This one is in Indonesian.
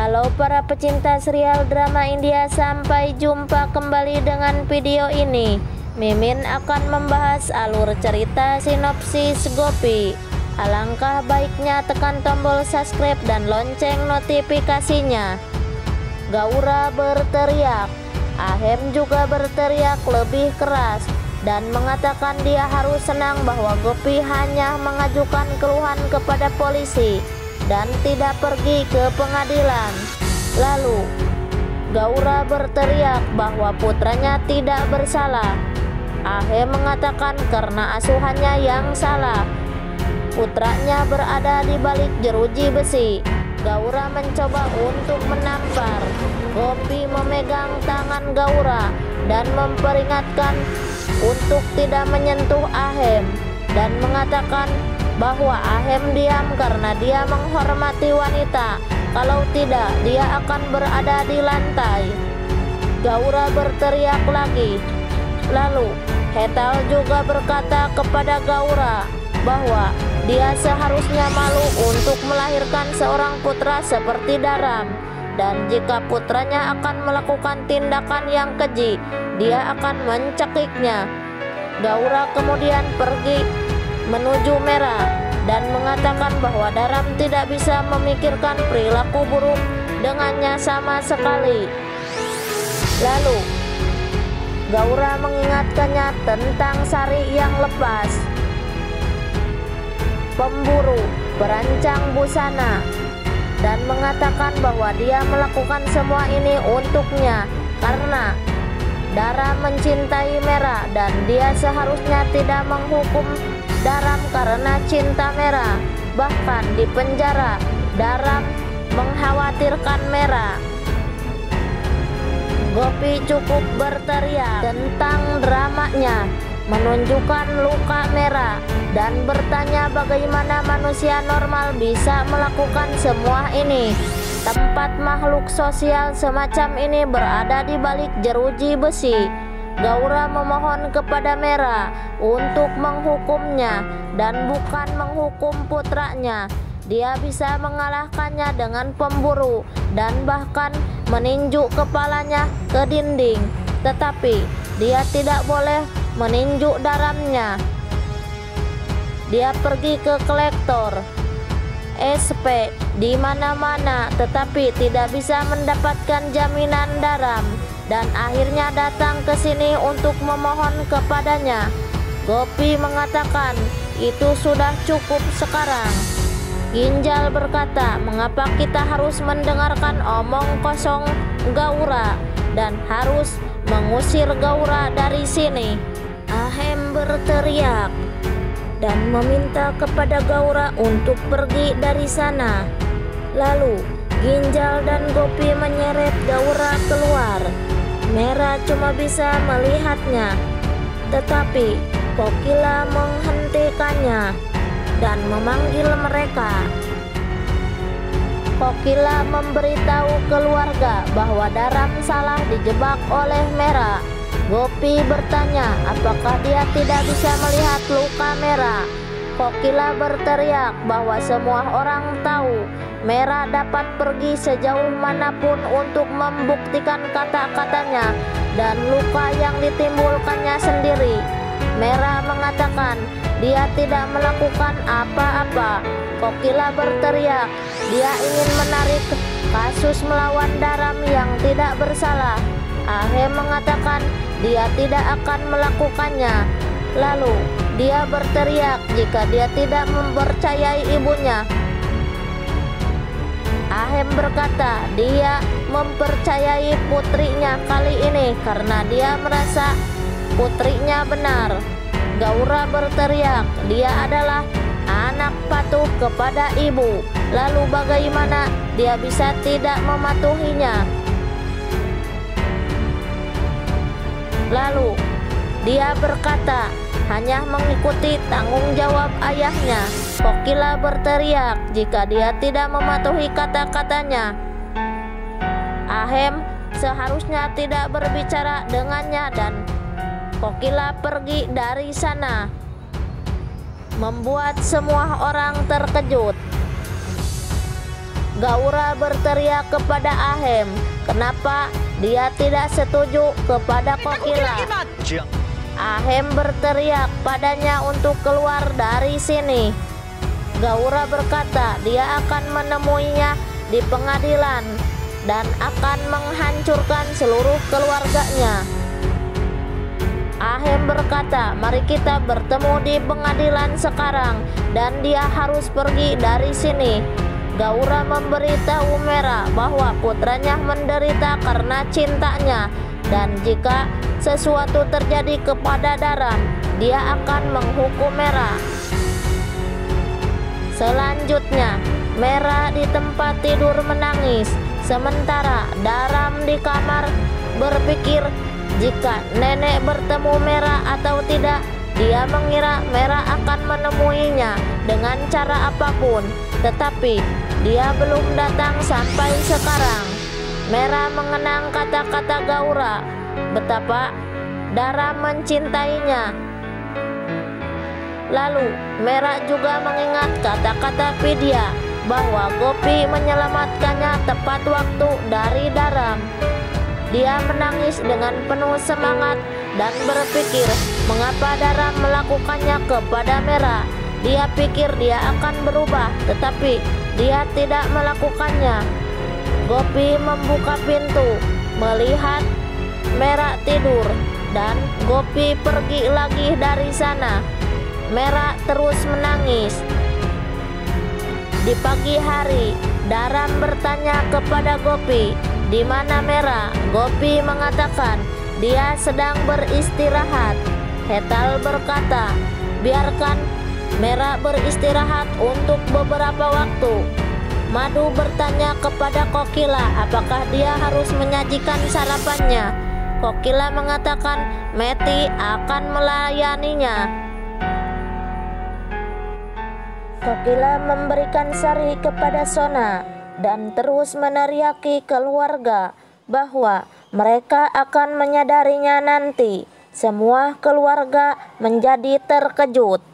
Halo para pecinta serial drama India, sampai jumpa kembali dengan video ini. Mimin akan membahas alur cerita sinopsis Gopi. Alangkah baiknya tekan tombol subscribe dan lonceng notifikasinya. Gaura berteriak. Ahem juga berteriak lebih keras dan mengatakan dia harus senang bahwa Gopi hanya mengajukan keluhan kepada polisi dan tidak pergi ke pengadilan. Lalu Gaura berteriak bahwa putranya tidak bersalah. Ahem mengatakan karena asuhannya yang salah. Putranya berada di balik jeruji besi. Gaura mencoba untuk menampar. Gopi memegang tangan Gaura dan memperingatkan untuk tidak menyentuh Ahem dan mengatakan bahwa Ahem diam karena dia menghormati wanita, kalau tidak dia akan berada di lantai. Gaura berteriak lagi. Lalu Hetal juga berkata kepada Gaura bahwa dia seharusnya malu untuk melahirkan seorang putra seperti Dharam, dan jika putranya akan melakukan tindakan yang keji, dia akan mencekiknya. Gaura kemudian pergi menuju Mera dan mengatakan bahwa Dharam tidak bisa memikirkan perilaku buruk dengannya sama sekali. Lalu Gaura mengingatkannya tentang sari yang lepas. Pemburu berancang busana dan mengatakan bahwa dia melakukan semua ini untuknya karena Dharam mencintai Mera dan dia seharusnya tidak menghukum Dharam karena cinta Mera. Bahkan di penjara Dharam mengkhawatirkan Mera. Gopi cukup berteriak tentang dramanya, menunjukkan luka Mera dan bertanya bagaimana manusia normal bisa melakukan semua ini. Tempat makhluk sosial semacam ini berada di balik jeruji besi. Gaura memohon kepada Mera untuk menghukumnya dan bukan menghukum putranya. Dia bisa mengalahkannya dengan pemburu dan bahkan meninju kepalanya ke dinding, tetapi dia tidak boleh meninju Dharamnya. Dia pergi ke kolektor SP di mana-mana tetapi tidak bisa mendapatkan jaminan Dharam, dan akhirnya datang ke sini untuk memohon kepadanya. Gopi mengatakan itu sudah cukup sekarang. Ginjal berkata, mengapa kita harus mendengarkan omong kosong Gaura dan harus mengusir Gaura dari sini? Ahem berteriak dan meminta kepada Gaura untuk pergi dari sana. Lalu Ginjal dan Gopi menyeret Gaura keluar. Mera cuma bisa melihatnya, tetapi Kokila menghentikannya dan memanggil mereka. Kokila memberitahu keluarga bahwa Dharam salah dijebak oleh Mera. Gopi bertanya apakah dia tidak bisa melihat luka Mera. Kokila berteriak bahwa semua orang tahu Mera dapat pergi sejauh manapun untuk membuktikan kata-katanya dan luka yang ditimbulkannya sendiri. Mera mengatakan dia tidak melakukan apa-apa. Kokila berteriak dia ingin menarik kasus melawan Dharam yang tidak bersalah. Ahem mengatakan dia tidak akan melakukannya. Lalu dia berteriak jika dia tidak mempercayai ibunya. Ahem berkata dia mempercayai putrinya kali ini karena dia merasa putrinya benar. Gaura berteriak dia adalah anak patuh kepada ibu. Lalu bagaimana dia bisa tidak mematuhinya? Lalu dia berkata hanya mengikuti tanggung jawab ayahnya. Kokila berteriak jika dia tidak mematuhi kata-katanya. Ahem seharusnya tidak berbicara dengannya dan Kokila pergi dari sana, membuat semua orang terkejut. Gaura berteriak kepada Ahem, kenapa dia tidak setuju kepada Kokila. Ahem berteriak padanya untuk keluar dari sini. Gaura berkata dia akan menemuinya di pengadilan dan akan menghancurkan seluruh keluarganya. Ahem berkata, mari kita bertemu di pengadilan sekarang dan dia harus pergi dari sini. Gaura memberitahu Mera bahwa putranya menderita karena cintanya dan jika sesuatu terjadi kepada Daram, dia akan menghukum Mera. Selanjutnya, Mera di tempat tidur menangis, sementara Daram di kamar berpikir jika nenek bertemu Mera atau tidak. Dia mengira Mera akan menemuinya dengan cara apapun, tetapi dia belum datang sampai sekarang. Mera mengenang kata-kata Gaura, betapa Daram mencintainya. Lalu Mera juga mengingat kata-kata Vidya bahwa Gopi menyelamatkannya tepat waktu dari Daram. Dia menangis dengan penuh semangat dan berpikir mengapa Daram melakukannya kepada Mera. Dia pikir dia akan berubah, tetapi dia tidak melakukannya. Gopi membuka pintu, melihat Mera tidur, dan Gopi pergi lagi dari sana. Mera terus menangis. Di pagi hari, Daram bertanya kepada Gopi, di mana Mera? Gopi mengatakan dia sedang beristirahat. Hetal berkata, biarkan Mera beristirahat untuk beberapa waktu. Madu bertanya kepada Kokila apakah dia harus menyajikan sarapannya. Kokila mengatakan Meti akan melayaninya. Kokila memberikan sari kepada Sona dan terus meneriaki keluarga bahwa mereka akan menyadarinya nanti. Semua keluarga menjadi terkejut.